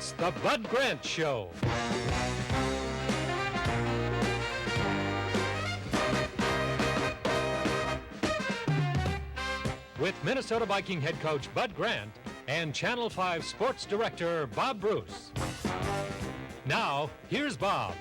It's the Bud Grant Show. With Minnesota Viking head coach Bud Grant and Channel 5 sports director Bob Bruce. Now, here's Bob.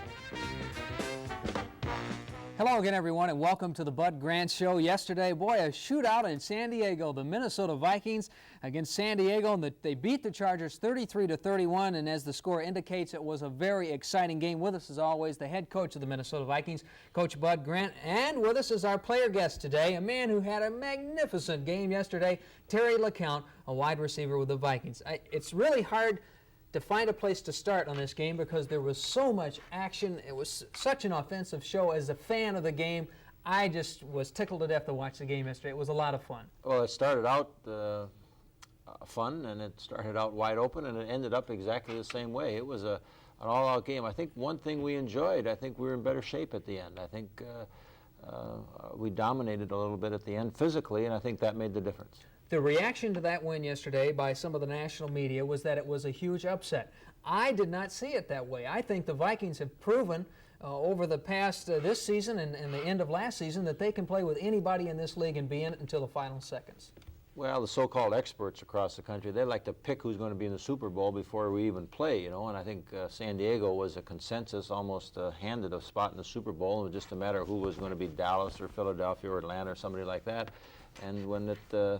Hello again, everyone, and welcome to the Bud Grant Show. Yesterday, boy, a shootout in San Diego. The Minnesota Vikings against San Diego, and they beat the Chargers 33-31, and as the score indicates, it was a very exciting game. With us, as always, the head coach of the Minnesota Vikings, Coach Bud Grant, and with us is our player guest today, a man who had a magnificent game yesterday, Terry Lecount, a wide receiver with the Vikings. It's really hard to find a place to start on this game because there was so much action. It was such an offensive show. As a fan of the game, I just was tickled to death to watch the game yesterday. It was a lot of fun. Well, it started out fun, and it started out wide open, and it ended up exactly the same way. It was an all-out game. I think one thing we enjoyed, I think we were in better shape at the end. I think we dominated a little bit at the end physically, and I think that made the difference. The reaction to that win yesterday by some of the national media was that it was a huge upset. I did not see it that way. I think the Vikings have proven over the past this season and the end of last season that they can play with anybody in this league and be in it until the final seconds. Well, the so-called experts across the country, they like to pick who's going to be in the Super Bowl before we even play, you know, and I think San Diego was a consensus, almost handed a spot in the Super Bowl. It was just a matter of who was going to be Dallas or Philadelphia or Atlanta or somebody like that. And when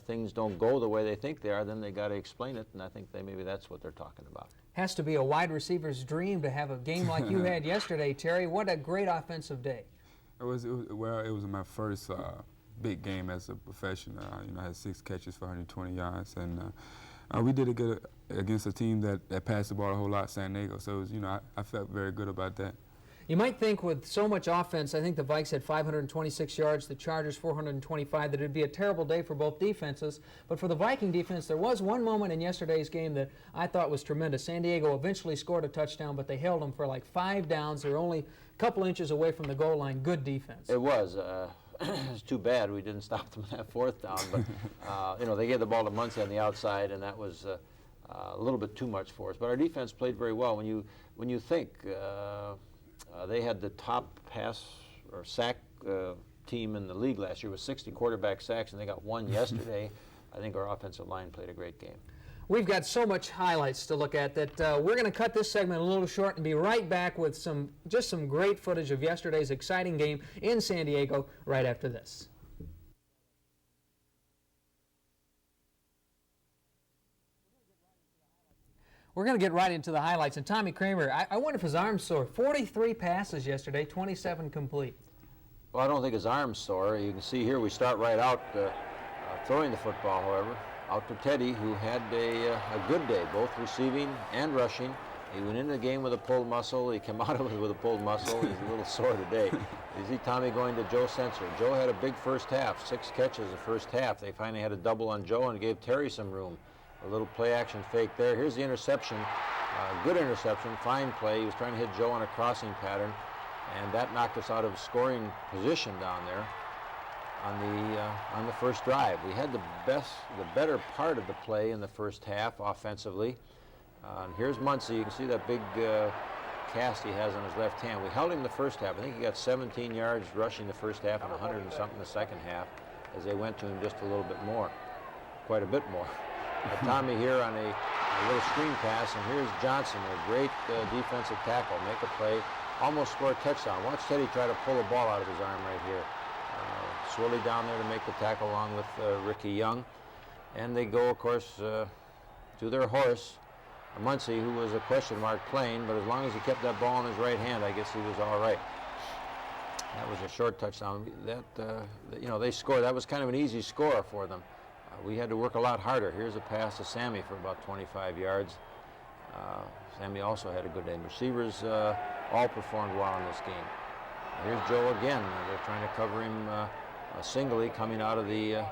things don't go the way they think they are, then they got to explain it, and I think maybe that's what they're talking about. Has to be a wide receiver's dream to have a game like you had yesterday, Terry. What a great offensive day. It was my first big game as a professional. I had 6 catches for 120 yards, and we did it good against a team that passed the ball a whole lot, San Diego. So it was, I felt very good about that. You might think with so much offense, I think the Vikes had 526 yards, the Chargers 425, that it would be a terrible day for both defenses. But for the Viking defense, there was one moment in yesterday's game that I thought was tremendous. San Diego eventually scored a touchdown, but they held them for like 5 downs. They were only a couple inches away from the goal line. Good defense. It was. It was too bad we didn't stop them in that 4th down. But, they gave the ball to Muncie on the outside, and that was a little bit too much for us. But our defense played very well. When you think they had the top pass or sack team in the league last year with 60 quarterback sacks, and they got 1 yesterday. I think our offensive line played a great game. We've got so much highlights to look at that we're going to cut this segment a little short and be right back with some great footage of yesterday's exciting game in San Diego right after this. We're going to get right into the highlights. And Tommy Kramer, I wonder if his arm's sore. 43 passes yesterday, 27 complete. Well, I don't think his arm's sore. You can see here we start right out throwing the football, however, out to Teddy, who had a good day, both receiving and rushing. He went into the game with a pulled muscle. He came out of it with a pulled muscle. He's a little sore today. You see Tommy going to Joe Sensor. Joe had a big first half, 6 catches the first half. They finally had a double on Joe and gave Terry some room. A little play-action fake there. Here's the interception. Good interception, fine play. He was trying to hit Joe on a crossing pattern, and that knocked us out of scoring position down there on the first drive. We had the better part of the play in the first half offensively. And here's Muncie. You can see that big cast he has on his left hand. We held him the first half. I think he got 17 yards rushing the first half and 100 and something the second half as they went to him just a little bit more, quite a bit more. Tommy here on a little screen pass, and here's Johnson, a great defensive tackle, make a play, almost score a touchdown. Watch Teddy try to pull the ball out of his arm right here. Swirly down there to make the tackle along with Ricky Young. And they go, of course, to their horse, Muncie, who was a question mark playing, but as long as he kept that ball in his right hand, I guess he was all right. That was a short touchdown. They scored. That was kind of an easy score for them. We had to work a lot harder. Here's a pass to Sammy for about 25 yards. Sammy also had a good day. Receivers all performed well in this game. Here's Joe again. They're trying to cover him singly coming out of the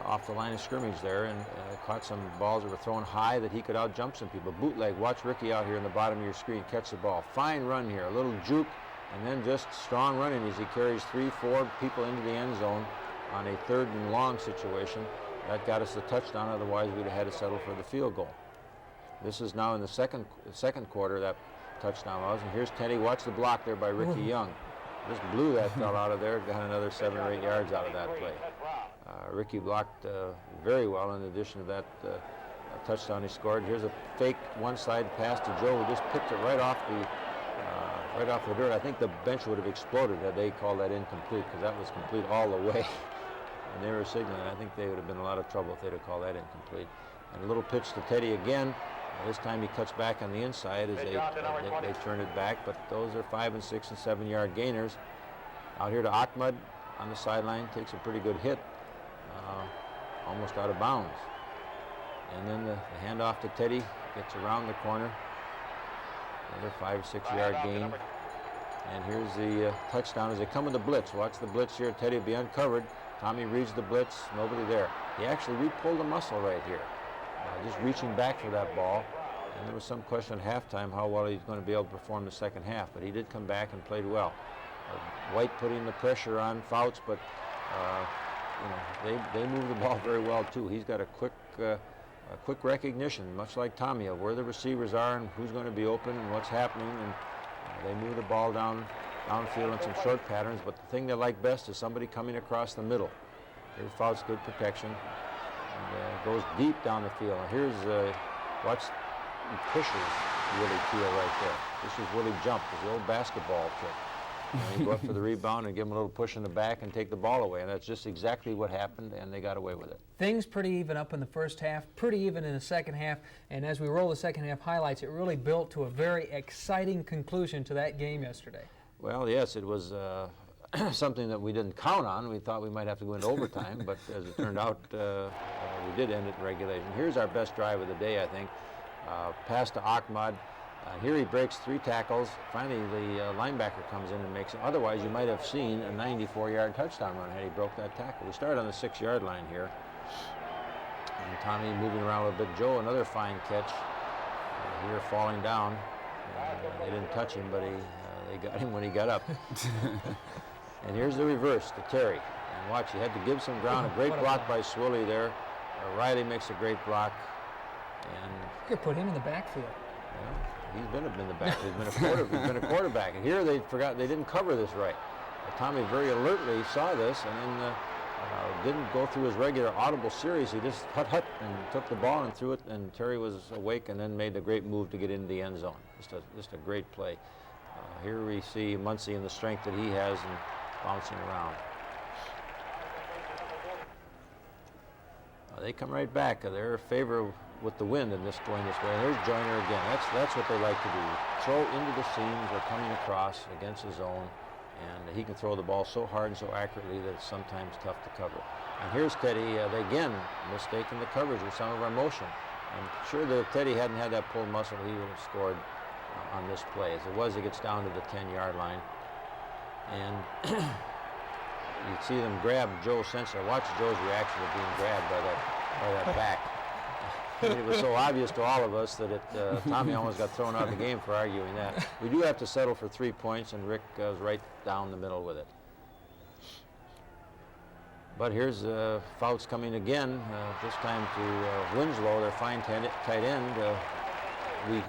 off the line of scrimmage there, and caught some balls that were thrown high that he could out-jump some people. Bootleg. Watch Ricky out here in the bottom of your screen. Catch the ball. Fine run here. A little juke, and then just strong running as he carries 3-4 people into the end zone on a 3rd and long situation. That got us the touchdown, otherwise we'd have had to settle for the field goal. This is now in the second quarter, that touchdown was. And here's Teddy. Watch the block there by Ricky Young. Just blew that fell out of there. Got another 7 or 8 yards out of that play. Ricky blocked very well in addition to that touchdown he scored. Here's a fake one-side pass to Joe, who just picked it right off the dirt. I think the bench would have exploded had they called that incomplete, because that was complete all the way. And they were signaling. I think they would have been in a lot of trouble if they'd have called that incomplete. And a little pitch to Teddy again. This time he cuts back on the inside as they turn it back, but those are 5 and 6 and 7 yard gainers. Out here to Ahmad on the sideline, takes a pretty good hit, almost out of bounds. And then the handoff to Teddy, gets around the corner. Another 5 or 6 yard gain. And here's the touchdown as they come with the blitz. Watch the blitz here. Teddy will be uncovered. Tommy reads the blitz, nobody there. He actually re-pulled a muscle right here. Just reaching back for that ball. And there was some question at halftime how well he's going to be able to perform the second half, but he did come back and played well. White putting the pressure on Fouts, but they move the ball very well too. He's got a quick recognition, much like Tommy, of where the receivers are and who's going to be open and what's happening. And they move the ball downfield in some short patterns, but the thing they like best is somebody coming across the middle. Here's Fouts, good protection. And goes deep down the field. And here's, watch, he pushes Willie Keel right there. This is Willie jump, the old basketball trick. And you go up for the rebound and give him a little push in the back and take the ball away. And that's just exactly what happened, and they got away with it. Things pretty even up in the first half, pretty even in the second half. And as we roll the second half highlights, it really built to a very exciting conclusion to that game yesterday. Well, yes, it was something that we didn't count on. We thought we might have to go into overtime, but as it turned out, we did end it in regulation. Here's our best drive of the day, I think. Pass to Ahmad. Here he breaks 3 tackles. Finally, the linebacker comes in and makes it. Otherwise, you might have seen a 94-yard touchdown run had he broke that tackle. We started on the 6-yard line here. And Tommy moving around a little bit. Joe, another fine catch. Here falling down. They didn't touch him, but they got him when he got up. And here's the reverse to Terry. And watch, he had to give some ground. A great block by Swilly there. Riley makes a great block. And you could put him in the backfield. Yeah, he's been in the back. He's been a quarterback. And here they didn't cover this right. Tommy very alertly saw this and then didn't go through his regular audible series. He just hut and took the ball and threw it. And Terry was awake and then made a great move to get into the end zone. Just a great play. Here we see Muncie and the strength that he has and bouncing around. They come right back. They're in favor with the wind and this going this way. And there's Joyner again. That's what they like to do. Throw into the seams or coming across against his zone. And he can throw the ball so hard and so accurately that it's sometimes tough to cover. And here's Teddy. They again mistaken the coverage with some of our motion. I'm sure that if Teddy hadn't had that pulled muscle, he would have scored on this play. As it was, he gets down to the 10-yard line. And you see them grab Joe Sensor. Watch Joe's reaction of being grabbed by that back. I mean, it was so obvious to all of us that Tommy almost got thrown out of the game for arguing that. We do have to settle for 3 points, and Rick was right down the middle with it. But here's Fouts coming again, this time to Winslow, their fine tight end.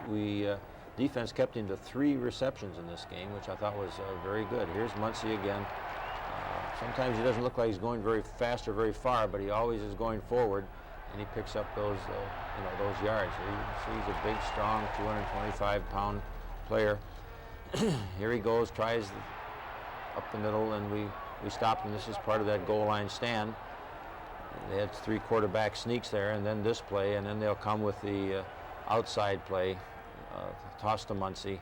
We defense kept him to 3 receptions in this game, which I thought was very good. Here's Muncie again. Sometimes he doesn't look like he's going very fast or very far, but he always is going forward, and he picks up those yards. He's a big, strong, 225-pound player. Here he goes, tries up the middle, and we stopped him. This is part of that goal line stand. They had 3 quarterback sneaks there, and then this play, and then they'll come with the outside play, toss to Muncie,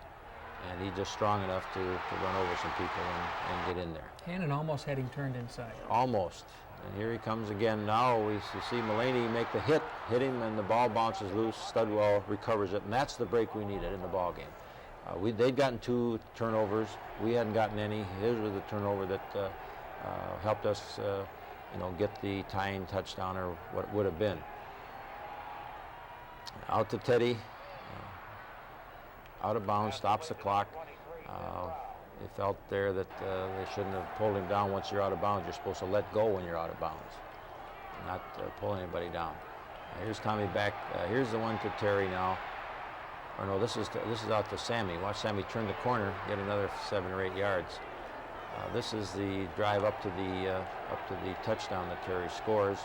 and he's just strong enough to run over some people and get in there. Hannon almost had him turned inside. Almost. And here he comes again. Now we see Mulaney make the hit him, and the ball bounces loose. Studwell recovers it, and that's the break we needed in the ball game. They'd gotten 2 turnovers. We hadn't gotten any. His was the turnover that helped us, get the tying touchdown or what would have been. Out to Teddy. Out of bounds, stops the clock. They felt there that they shouldn't have pulled him down once you're out of bounds. You're supposed to let go when you're out of bounds, not pull anybody down. Here's Tommy back. Here's the one to Terry now. Or no, this is out to Sammy. Watch Sammy turn the corner, get another 7 or 8 yards. This is the drive up to the touchdown that Terry scores.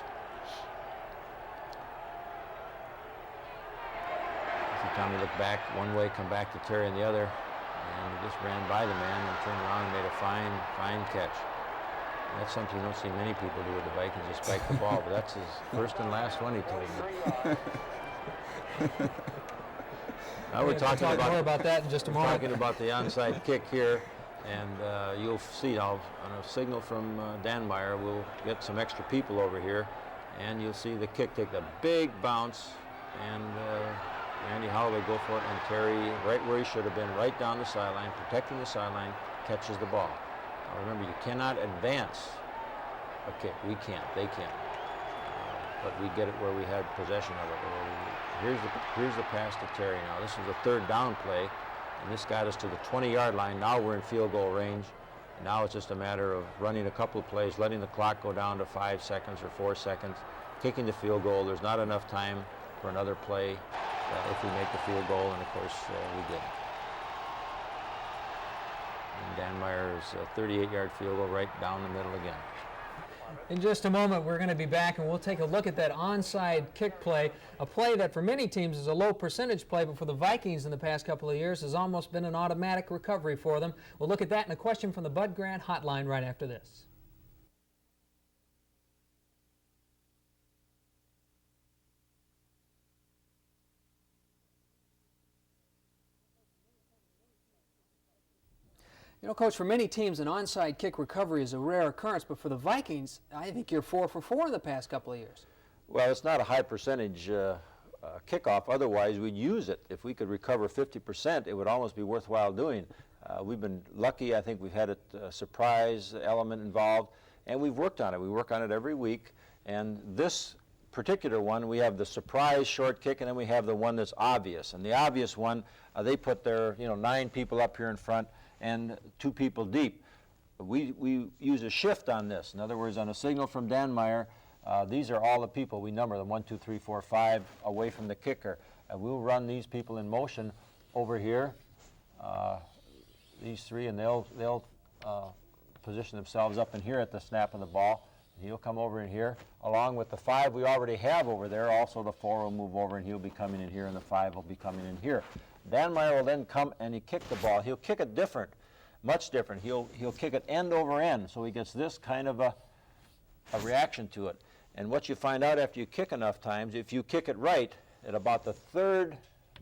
Every time he looked back one way, come back to Terry in the other, and he just ran by the man and turned around and made a fine catch. And that's something you don't see many people do with the Vikings, just spike the ball, but that's his first and last one, he told me. Now we're talking more about that in just a moment. Talking about the onside kick here, and you'll see now on a signal from Danmeyer, we'll get some extra people over here, and you'll see the kick take a big bounce, and Randy Holloway go for it, and Terry, right where he should have been, right down the sideline, protecting the sideline, catches the ball. Now remember, you cannot advance a kick. We can't. They can't. But we get it where we had possession of it. Here's the pass to Terry now. This is a third down play, and this got us to the 20-yard line. Now we're in field goal range. And now it's just a matter of running a couple of plays, letting the clock go down to 5 seconds or 4 seconds, kicking the field goal. There's not enough time for another play if we make the field goal, and of course we did. And Danmeyer's 38-yard field goal right down the middle again. In just a moment, we're going to be back, and we'll take a look at that onside kick play, a play that for many teams is a low percentage play, but for the Vikings in the past couple of years has almost been an automatic recovery for them. We'll look at that and a question from the Bud Grant hotline right after this. You know, Coach, for many teams, an onside kick recovery is a rare occurrence, but for the Vikings, I think you're 4 for 4 in the past couple of years. Well, it's not a high percentage kickoff. Otherwise, we'd use it. If we could recover 50%, it would almost be worthwhile doing. We've been lucky. I think we've had a surprise element involved, and we've worked on it. We work on it every week, and this particular one, we have the surprise short kick, and then we have the one that's obvious. And the obvious one, they put their 9 people up here in front and 2 people deep. We use a shift on this. In other words, on a signal from Danmeyer, these are all the people. We number them 1, 2, 3, 4, 5 away from the kicker. And we'll run these people in motion over here, these 3, and they'll position themselves up in here at the snap of the ball. He'll come over in here, along with the 5 we already have over there. Also, the 4 will move over, and he'll be coming in here, and the 5 will be coming in here. Danmeyer will then come and he kick the ball. He'll kick it different, much different. He'll kick it end over end, so he gets this kind of a reaction to it. And what you find out after you kick enough times, if you kick it right, at about the 3rd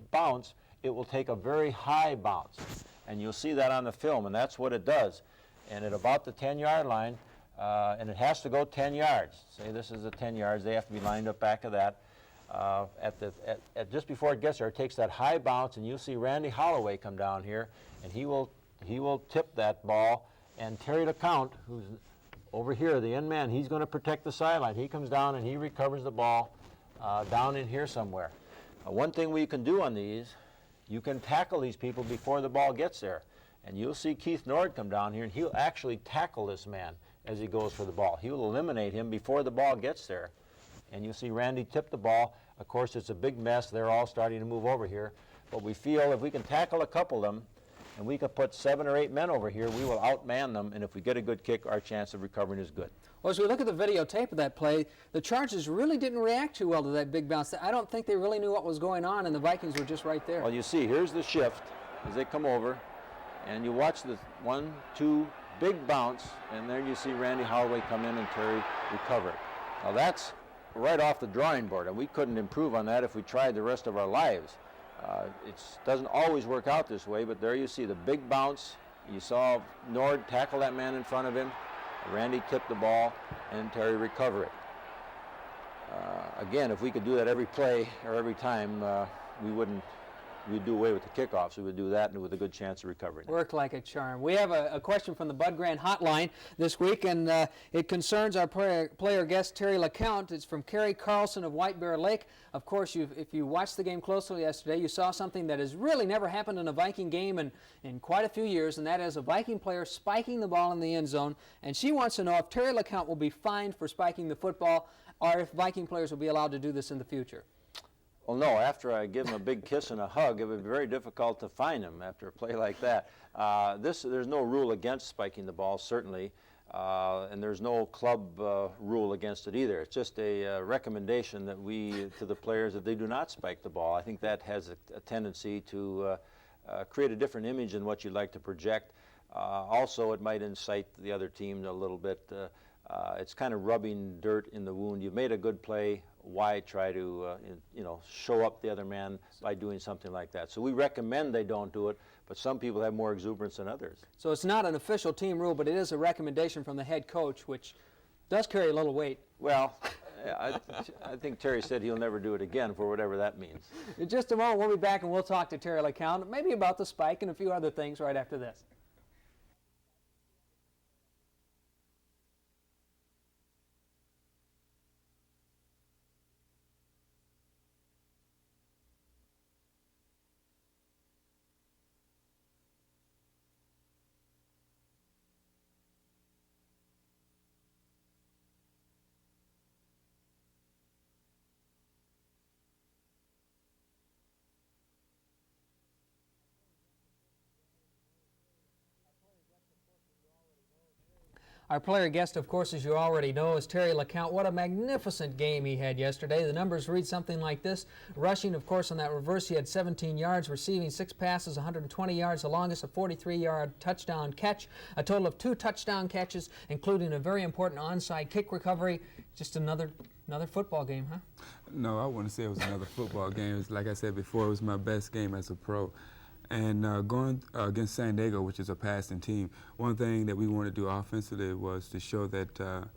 bounce, it will take a very high bounce. And you'll see that on the film, and that's what it does. And at about the 10-yard line, and it has to go 10 yards. Say this is the 10 yards. They have to be lined up back of that. Just before it gets there, it takes that high bounce, and you'll see Randy Holloway come down here, and he will tip that ball. And Terry Lecount, who's over here, the end man, he's going to protect the sideline. He comes down and he recovers the ball down in here somewhere. One thing we can do on these, you can tackle these people before the ball gets there. And you'll see Keith Nord come down here, and he'll actually tackle this man as he goes for the ball. He will eliminate him before the ball gets there. And you'll see Randy tip the ball. Of course, it's a big mess. They're all starting to move over here. But we feel if we can tackle a couple of them, and we can put 7 or 8 men over here, we will outman them. And if we get a good kick, our chance of recovering is good. Well, as we look at the videotape of that play, the Chargers really didn't react too well to that big bounce. I don't think they really knew what was going on, and the Vikings were just right there. Well, you see, here's the shift as they come over. And you watch the 1, 2, big bounce, and there you see Randy Holloway come in and Terry recover it. Now that's right off the drawing board, and we couldn't improve on that if we tried the rest of our lives. It doesn't always work out this way, but there you see the big bounce. You saw Nord tackle that man in front of him. Randy tipped the ball, and Terry recover it. Again, if we could do that every play or every time, we'd do away with the kickoffs. We would do that and with a good chance of recovering. Worked like a charm. We have a question from the Bud Grant hotline this week, and it concerns our player guest, Terry Lecount. It's from Kerry Carlson of White Bear Lake. Of course, if you watched the game closely yesterday, you saw something that has really never happened in a Viking game in quite a few years, and that is a Viking player spiking the ball in the end zone. And she wants to know if Terry Lecount will be fined for spiking the football, or if Viking players will be allowed to do this in the future. Well, no, after I give him a big kiss and a hug, it would be very difficult to find him after a play like that. There's no rule against spiking the ball, certainly, and there's no club rule against it either. It's just a recommendation that to the players, that they do not spike the ball. I think that has a tendency to create a different image than what you'd like to project. Also, it might incite the other team a little bit. It's kind of rubbing dirt in the wound. You've made a good play. Why try to, show up the other man by doing something like that? So we recommend they don't do it, but some people have more exuberance than others. So it's not an official team rule, but it is a recommendation from the head coach, which does carry a little weight. Well, I think Terry said he'll never do it again, for whatever that means. In just a moment, we'll be back and we'll talk to Terry Lecount, maybe about the spike and a few other things right after this. Our player guest, of course, as you already know, is Terry Lecount. What a magnificent game he had yesterday. The numbers read something like this. Rushing, of course, on that reverse, he had 17 yards. Receiving 6 passes, 120 yards. The longest, a 43-yard touchdown catch. A total of 2 touchdown catches, including a very important onside kick recovery. Just another football game, huh? No, I wouldn't say it was another football game. It was, like I said before, it was my best game as a pro. And going against San Diego, which is a passing team, one thing that we wanted to do offensively was to show that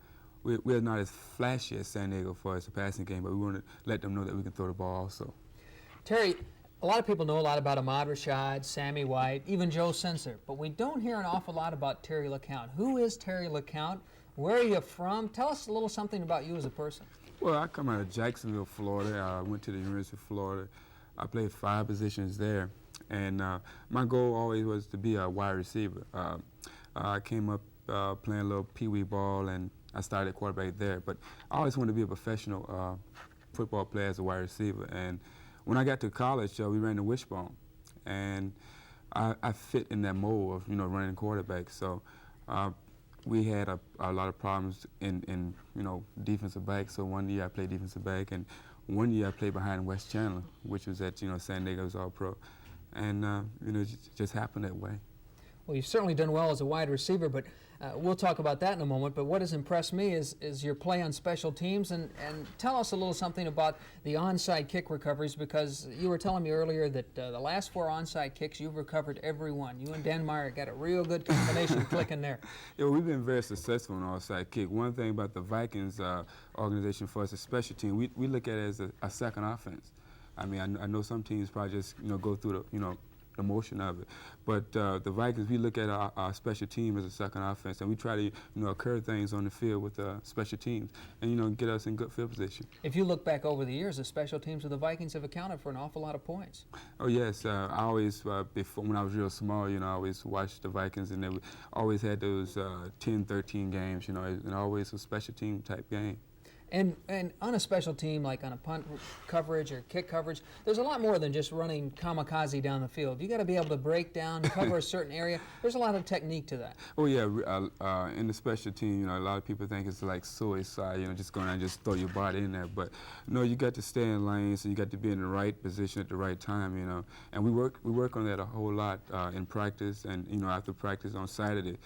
we're not as flashy as San Diego for as a passing game, but we want to let them know that we can throw the ball also. Terry, a lot of people know a lot about Ahmad Rashad, Sammy White, even Joe Sensor, but we don't hear an awful lot about Terry Lecount. Who is Terry Lecount? Where are you from? Tell us a little something about you as a person. Well, I come out of Jacksonville, Florida. I went to the University of Florida. I played 5 positions there. And my goal always was to be a wide receiver. I came up playing a little pee-wee ball, and I started quarterback there. But I always wanted to be a professional football player as a wide receiver. And when I got to college, we ran the wishbone. And I fit in that mold of, running quarterback. So we had a lot of problems in defensive back. So one year I played defensive back, and one year I played behind West Chandler, which was at, San Diego's All-Pro. And, it just happened that way. Well, you've certainly done well as a wide receiver, but we'll talk about that in a moment. But what has impressed me is your play on special teams. And tell us a little something about the onside kick recoveries, because you were telling me earlier that the last 4 onside kicks, you've recovered every one. You and Dan Meyer got a real good combination clicking there. Yeah, we've been very successful in onside kick. One thing about the Vikings organization for us, a special team, we look at it as a second offense. I mean, I know some teams probably just, go through the, the motion of it. But the Vikings, we look at our special team as a second offense, and we try to, occur things on the field with special teams and, get us in good field position. If you look back over the years, the special teams of the Vikings have accounted for an awful lot of points. Oh, yes. I always, before when I was real small, I always watched the Vikings, and they always had those 10, 13 games, and always a special team type game. And on a special team, like on a punt coverage or kick coverage, there's a lot more than just running kamikaze down the field. You got to be able to break down, cover a certain area. There's a lot of technique to that. Oh yeah, in the special team, a lot of people think it's like suicide, just going out and just throw your body in there. But no, you got to stay in lanes, and you got to be in the right position at the right time, And we work on that a whole lot in practice, and after practice on Saturday,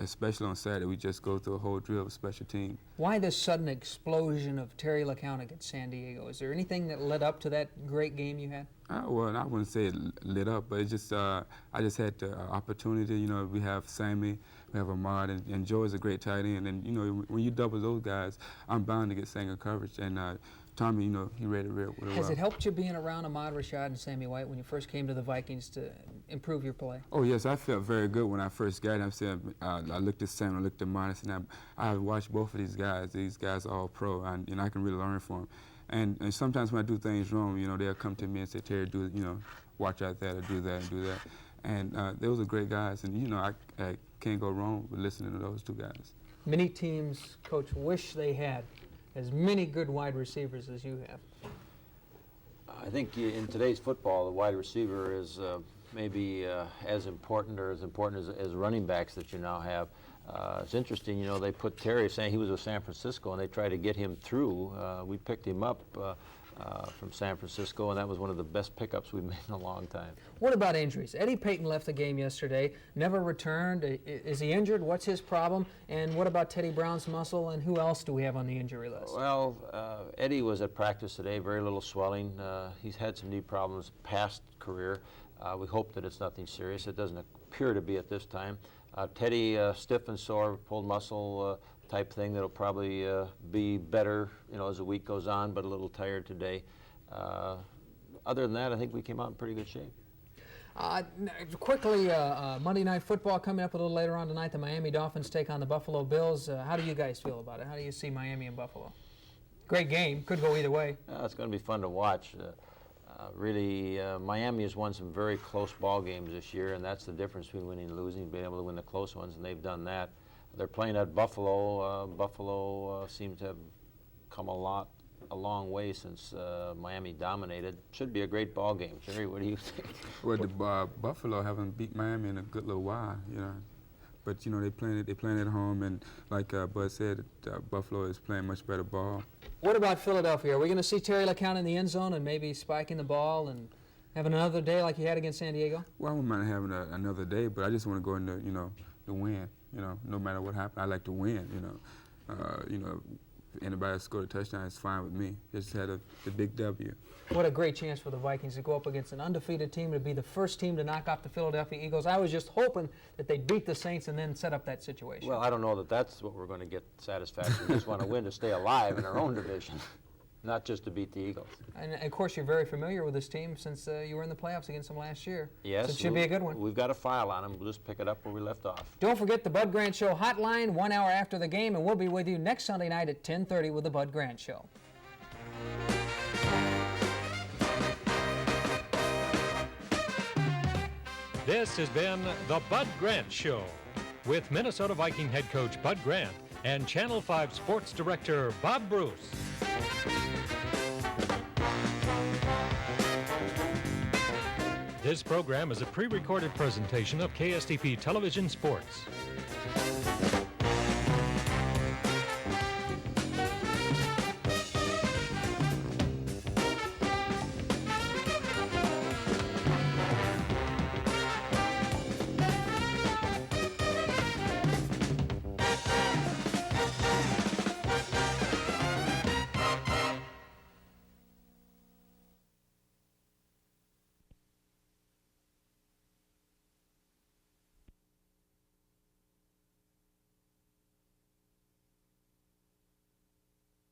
especially on Saturday, we just go through a whole drill of special team. Why this sudden explosion of Terry Lecount against San Diego? Is there anything that led up to that great game you had? Well, I wouldn't say it lit up, but it just I just had the opportunity. We have Sammy, we have Ahmad, and Joe is a great tight end. And when you double those guys, I'm bound to get single coverage. And Tommy, he read it real well. Has it helped you being around Ahmad Rashad and Sammy White when you first came to the Vikings to improve your play? Oh, yes, I felt very good when I first got him. I looked at Sammy, I looked at Ahmad, and I watched both of these guys. These guys are all pro, and I can really learn from them. And sometimes when I do things wrong, they'll come to me and say, Terry, watch out that, or do that, and do that. And those are great guys, and I can't go wrong with listening to those 2 guys. Many teams, Coach, wish they had as many good wide receivers as you have. I think in today's football, the wide receiver is maybe as important as running backs that you now have. It's interesting, you know, they put Terry, saying he was with San Francisco, and they tried to get him through. We picked him up from San Francisco, and that was one of the best pickups we've made in a long time. What about injuries? Eddie Payton left the game yesterday, never returned. Is he injured? What's his problem? And what about Teddy Brown's muscle, and who else do we have on the injury list? Well, Eddie was at practice today, very little swelling. He's had some knee problems past career. We hope that it's nothing serious. It doesn't appear to be at this time. Teddy, stiff and sore, pulled muscle type thing that'll probably be better, you know, as the week goes on, but a little tired today. Other than that, I think we came out in pretty good shape. Quickly, Monday Night Football coming up a little later on tonight. The Miami Dolphins take on the Buffalo Bills. How do you guys feel about it? How do you see Miami and Buffalo? Great game. Could go either way. It's going to be fun to watch. Really, Miami has won some very close ball games this year, and that's the difference between winning and losing, being able to win the close ones, and they've done that. They're playing at Buffalo. Buffalo seems to have come a long way since Miami dominated. Should be a great ball game. Jerry, what do you think? Well, the Buffalo haven't beat Miami in a good little while, you know. But you know, they're playing at home, and like Bud said, Buffalo is playing much better ball. What about Philadelphia? Are we going to see Terry Lecount in the end zone and maybe spiking the ball and having another day like you had against San Diego? Well, I wouldn't mind having another day, but I just want to go in to, you know, to win. You know, no matter what happens, I like to win. You know, if anybody scored a touchdown, it's fine with me. Just had the big W. What a great chance for the Vikings to go up against an undefeated team, to be the first team to knock off the Philadelphia Eagles. I was just hoping that they'd beat the Saints and then set up that situation. Well, I don't know that that's what we're going to get satisfaction. We just want to win to stay alive in our own division, not just to beat the Eagles. And of course, you're very familiar with this team since you were in the playoffs against them last year. Yes. So it should be a good one. We've got a file on them. We'll just pick it up where we left off. Don't forget the Bud Grant Show hotline 1 hour after the game, and we'll be with you next Sunday night at 10:30 with the Bud Grant Show. This has been the Bud Grant Show with Minnesota Viking head coach Bud Grant and Channel 5 sports director Bob Bruce. This program is a pre-recorded presentation of KSTP Television Sports.